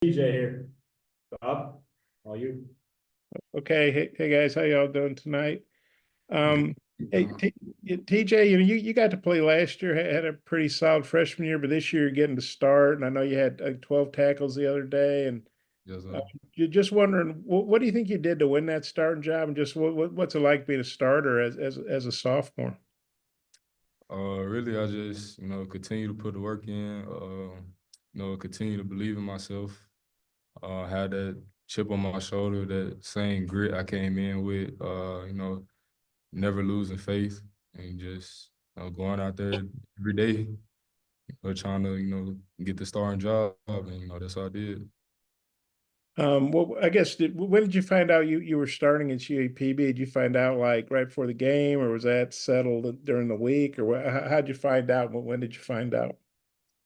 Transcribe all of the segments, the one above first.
TJ here. Bob, all you. Okay, hey guys, how y'all doing tonight? Um, hey Uh, TJ, you got to play last year, had a pretty solid freshman year, but this year you're getting to start, and I know you had 12 tackles the other day, and Yes, uh, you're just wondering what do you think you did to win that starting job, and just what's it like being a starter as a sophomore? really, I just continue to put the work in. Continue to believe in myself. Had that chip on my shoulder, that same grit I came in with. Never losing faith, and just going out there every day, trying to get the starting job, and that's what I did. Well, I guess when did you find out you were starting at UAPB? Did you find out like right before the game, or was that settled during the week, or how'd you find out? When did you find out?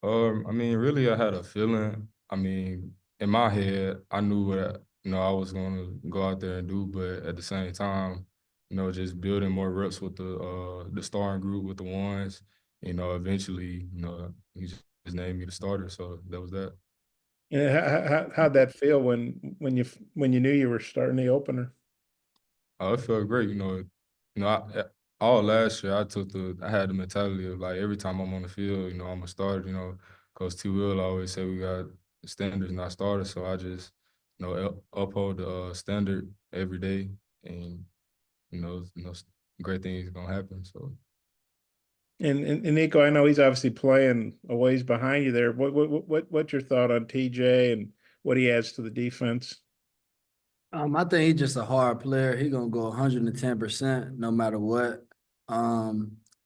Really, I had a feeling. In my head, I knew what I was going to go out there and do, but at the same time, just building more reps with the starting group with the ones. Eventually, he just named me the starter, so that was that. Yeah, how'd that feel when you knew you were starting the opener? It felt great. All last year I had the mentality of like every time I'm on the field, I'm a starter. Coach T. Will always say we got standards, not starters. So I just, uphold the standard every day, and great things gonna happen. So. And Nico, I know he's obviously playing a ways behind you there. What's your thought on TJ and what he adds to the defense? I think he's just a hard player. He's gonna go 110% no matter what. I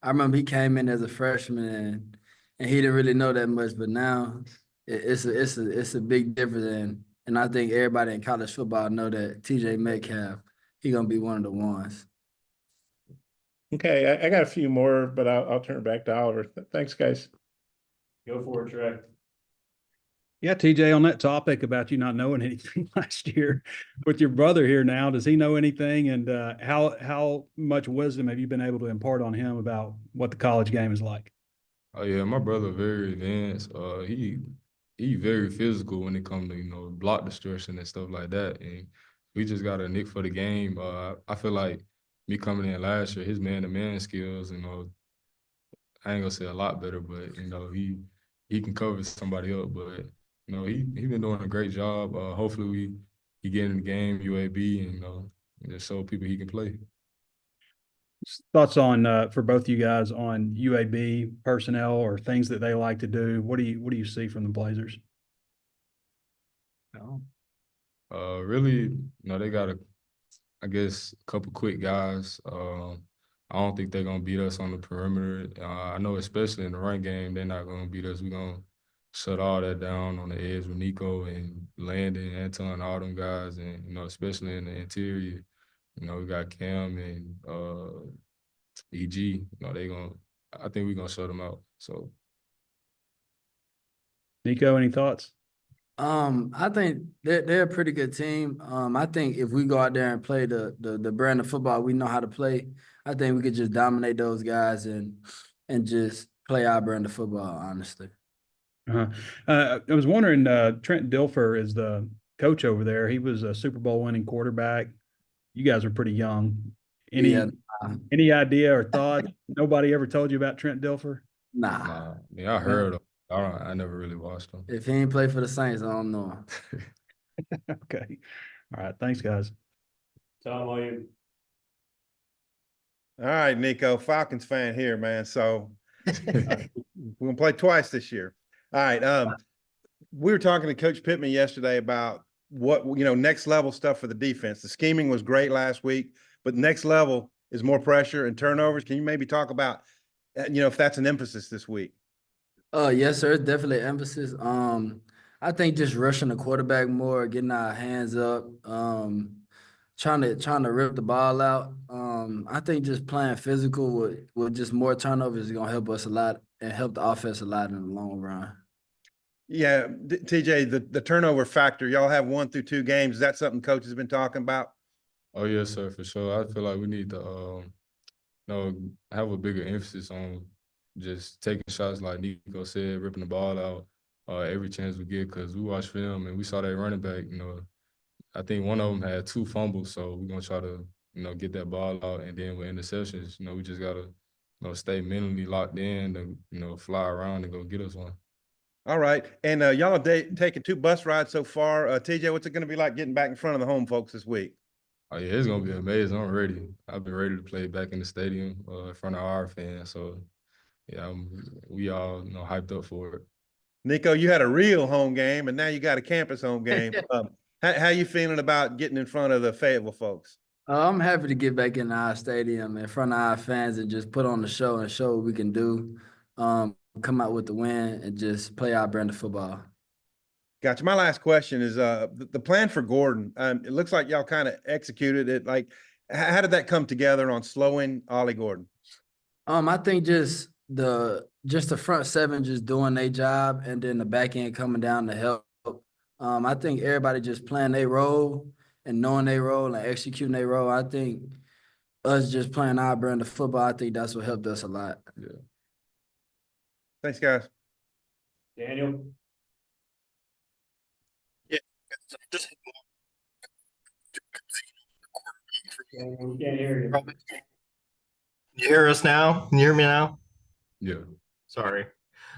remember he came in as a freshman and he didn't really know that much, but now it's a big difference. And I think everybody in college football know that TJ Metcalf, he gonna be one of the ones. Okay, I got a few more, but I'll turn it back to Oliver. Thanks, guys. Go for it, Trey. Yeah, TJ, on that topic about you not knowing anything last year, with your brother here now, does he know anything? And how much wisdom have you been able to impart on him about what the college game is like? Oh yeah, my brother very advanced. He very physical when it comes to block destruction and stuff like that. And we just got a nick for the game. I feel like me coming in last year, his man-to-man skills, I ain't gonna say a lot better, but he can cover somebody up. But he been doing a great job. Hopefully he get in the game UAB and just show people he can play. Thoughts on for both you guys on UAB personnel or things that they like to do. What do you see from the Blazers? Really, they got I guess a couple quick guys. I don't think they're gonna beat us on the perimeter. I know especially in the run game, they're not gonna beat us. We're gonna shut all that down on the edge with Nico and Landon, Anton, all them guys, and especially in the interior. We got Cam and EG. I think we're gonna shut them out. So. Nico, any thoughts? I think they're a pretty good team. I think if we go out there and play the brand of football we know how to play, I think we could just dominate those guys and just play our brand of football, honestly. Uh-huh. I was wondering, Trent Dilfer is the coach over there. He was a Super Bowl winning quarterback. You guys are pretty young. Any Yeah, any idea or thought? Nobody ever told you about Trent Dilfer? nah. Nah, I heard him. I never really watched him. If he ain't play for the Saints, I don't know him. Okay. All right. Thanks, guys. Tom, all you. All right, Nico, Falcons fan here, man. So we're gonna play twice this year. All right. We were talking to Coach Pittman yesterday about what next level stuff for the defense. The scheming was great last week, but next level is more pressure and turnovers. Can you maybe talk about if that's an emphasis this week? Yes, sir. It's definitely an emphasis. I think just rushing the quarterback more, getting our hands up, trying to rip the ball out. I think just playing physical with just more turnovers is gonna help us a lot and help the offense a lot in the long run. Yeah, TJ, the turnover factor. Y'all have 1 through 2 games. Is that something coach has been talking about? Oh yes, sir, for sure. I feel like we need to have a bigger emphasis on just taking shots like Nico said, ripping the ball out, every chance we get because we watch film and we saw that running back. I think one of them had 2 fumbles, so we're gonna try to get that ball out, and then with interceptions, we just gotta stay mentally locked in to fly around and go get us one. All right. And y'all have taken 2 bus rides so far. TJ, what's it going to be like getting back in front of the home folks this week? Oh yeah, it's gonna be amazing. I'm ready. I've been ready to play back in the stadium in front of our fans. So yeah, we all hyped up for it. Nico, you had a real home game, and now you got a campus home game. How you feeling about getting in front of the Fayetteville folks? I'm happy to get back in our stadium in front of our fans and just put on the show and show what we can do. Come out with the win and just play our brand of football. Gotcha. My last question is the plan for Gordon. It looks like y'all kind of executed it. Like, how did that come together on slowing Ollie Gordon? I think just the front 7 just doing their job and then the back end coming down to help. I think everybody just playing their role and knowing their role and executing their role. I think us just playing our brand of football, I think that's what helped us a lot. Yeah. Thanks, guys. Daniel? Just We can't hear you. Can you hear us now? Can you hear me now? Yeah. Sorry.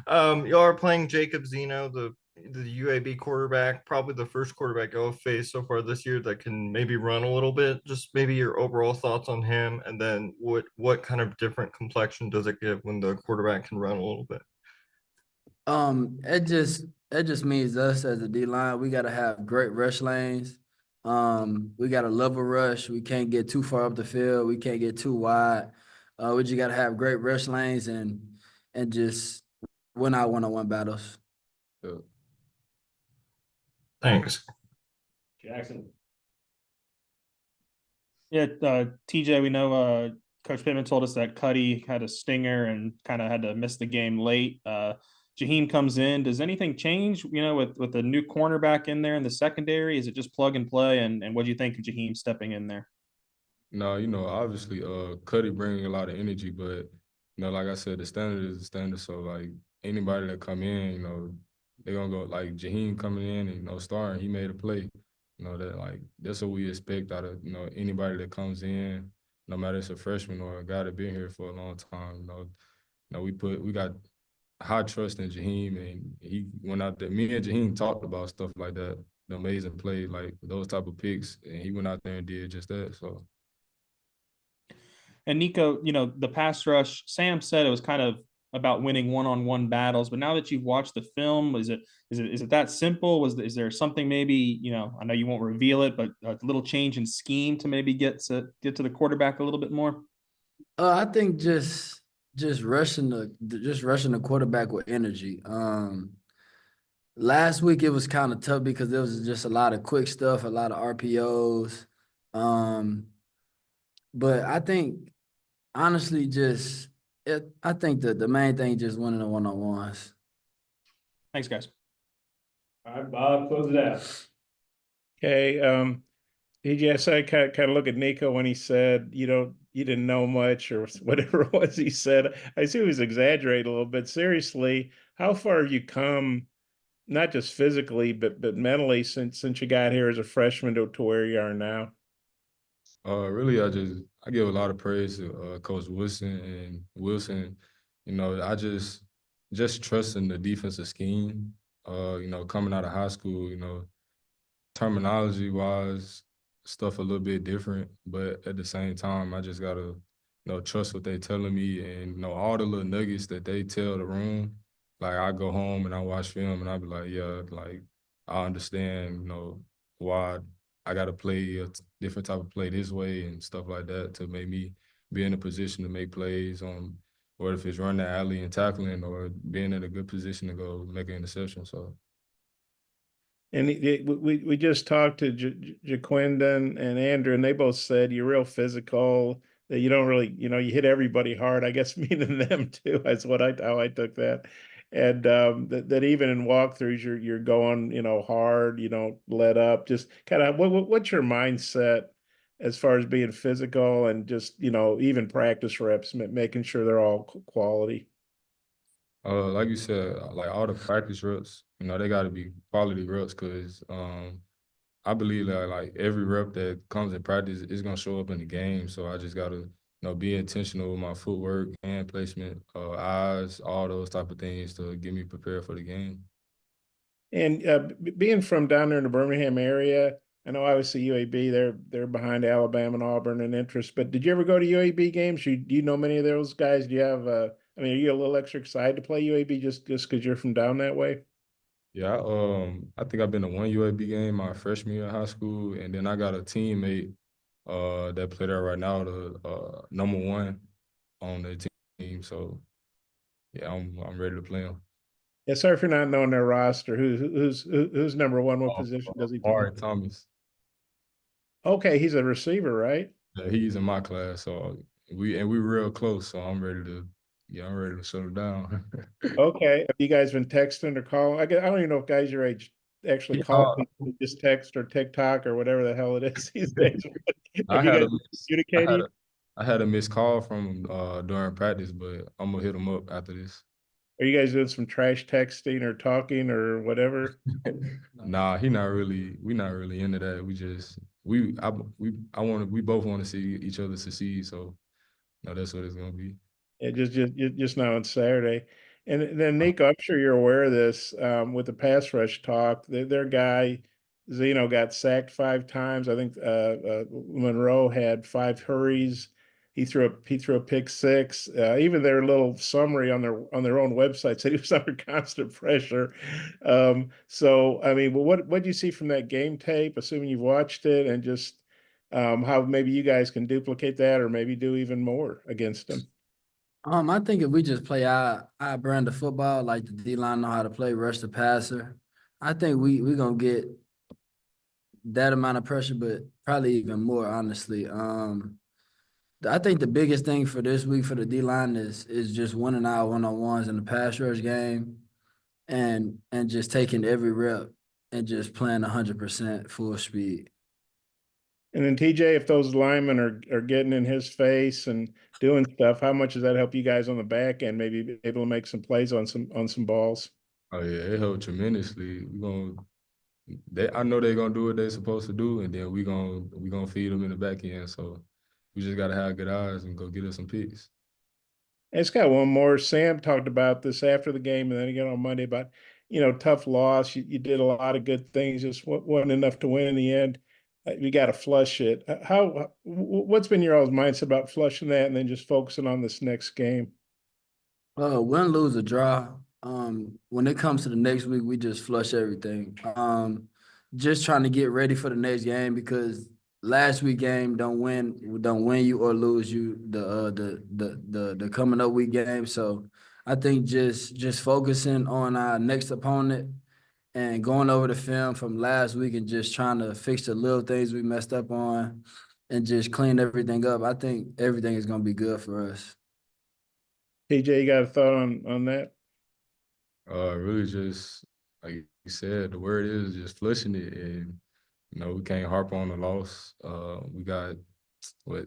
Y'all are playing Jacob Zeno, the UAB quarterback, probably the first quarterback y'all have faced so far this year that can maybe run a little bit. Just maybe your overall thoughts on him, and then what kind of different complexion does it give when the quarterback can run a little bit? It just means us as a D line, we gotta have great rush lanes. We got to level rush. We can't get too far up the field. We can't get too wide. We just got to have great rush lanes and just win our one-on-one battles. Yeah. Thanks. Jackson? Yeah, TJ, we know Coach Pittman told us that Cuddy had a stinger and kind of had to miss the game late. Jaheim comes in. Does anything change, with the new cornerback in there in the secondary? Is it just plug and play? And what do you think of Jaheim stepping in there? No, obviously, Cuddy bringing a lot of energy, but like I said, the standard is the standard. So like anybody that come in, they're gonna go like Jaheim coming in and starting. He made a play. That's what we expect out of anybody that comes in, no matter it's a freshman or a guy that been here for a long time. We got high trust in Jaheim, and he went out there. Me and Jaheim talked about stuff like that, the amazing play, like those type of picks, and he went out there and did just that. So. And Nico, the pass rush, Sam said it was kind of about winning one-on-one battles, but now that you've watched the film, is it that simple? Is there something maybe, I know you won't reveal it, but a little change in scheme to maybe get to the quarterback a little bit more? I think just rushing the quarterback with energy. Last week it was kind of tough because there was just a lot of quick stuff, a lot of RPOs. But I think honestly, I think that the main thing just winning the one-on-ones. Thanks, guys. All right, Bob, close it out. Okay. Yes, I kind of look at Nico when he said, you didn't know much or whatever it was he said. I see he was exaggerating a little bit. Seriously, how far have you come, not just physically, but mentally since you got here as a freshman to where you are now? Really, I give a lot of praise to Coach Wilson. I just trusting the defensive scheme. Coming out of high school, terminology wise, stuff a little bit different, but at the same time, I just gotta trust what they telling me, and all the little nuggets that they tell the room. Like I go home and I watch film and I be like, yeah, like I understand, why I gotta play a different type of play this way and stuff like that to make me be in a position to make plays on, or if it's running the alley and tackling, or being in a good position to go make an interception. So. And we just talked to Jaquindon and Andrew, and they both said you're real physical, that you don't really, you hit everybody hard. I guess meaning them too. That's how I took that. And that even in walkthroughs, you're going, hard. You don't let up. Just kind of what's your mindset as far as being physical and just even practice reps, making sure they're all quality. Like you said, like all the practice reps, they got to be quality reps because I believe that like every rep that comes in practice is gonna show up in the game. So I just gotta, be intentional with my footwork, hand placement, eyes, all those type of things to get me prepared for the game. And being from down there in the Birmingham area, I know obviously UAB they're behind Alabama and Auburn in interest. But did you ever go to UAB games? Do you know many of those guys? Do you have I mean, are you a little extra excited to play UAB just because you're from down that way? Yeah, I think I've been to one UAB game my freshman year of high school, and then I got a teammate that play there right now, the number one on the team. So yeah, I'm ready to play him. Yeah, sorry for not knowing their roster. Who's number one? What position does he play? Amari Thomas. Okay, he's a receiver, right? Yeah, he's in my class, so we real close. So I'm ready to shut him down. Okay. Have you guys been texting or calling? I don't even know if guys your age actually He call called- people, just text or TikTok or whatever the hell it is these days. I Have you had guys a miss, communicated? I had a missed call from him during practice, but I'm gonna hit him up after this. Are you guys doing some trash texting or talking or whatever? Nah, we not really into that. We both want to see each other succeed. So no, that's what it's gonna be. Yeah, just now on Saturday. And then Nico, I'm sure you're aware of this with the pass rush talk. Their guy Zeno got sacked 5 times. I think Monroe had 5 hurries. He threw a pick six. Even their little summary on their own website said he was under constant pressure. So I mean, well, what do you see from that game tape? Assuming you've watched it, and just how maybe you guys can duplicate that, or maybe do even more against them. I think if we just play our brand of football, like the D line know how to play, rush the passer, I think we gonna get that amount of pressure, but probably even more, honestly. I think the biggest thing for this week for the D line is just winning our one-on-ones in the pass rush game and just taking every rep and just playing 100% full speed. And then TJ, if those linemen are getting in his face and doing stuff, how much does that help you guys on the back end? Maybe be able to make some plays on some balls. Oh yeah, it helped tremendously. I know they're gonna do what they're supposed to do, and then we gonna feed them in the back end. So we just gotta have good eyes and go get us some picks. It's got one more. Sam talked about this after the game, and then again on Monday about tough loss. You did a lot of good things, just wasn't enough to win in the end. You got to flush it. What's been your all's mindset about flushing that, and then just focusing on this next game? Win, lose, or draw. When it comes to the next week, we just flush everything. Just trying to get ready for the next game because last week game don't win you or lose you the coming up week game. So I think just focusing on our next opponent and going over the film from last week and just trying to fix the little things we messed up on and just clean everything up. I think everything is gonna be good for us. TJ, you got a thought on that? Really just like you said, the word is just flushing it, and we can't harp on the loss. We got what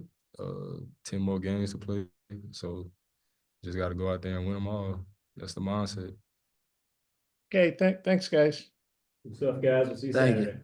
10 more games to play, so just got to go out there and win them all. That's the mindset. Okay, thanks, guys. Good stuff, guys. We'll see you Thank you. Saturday.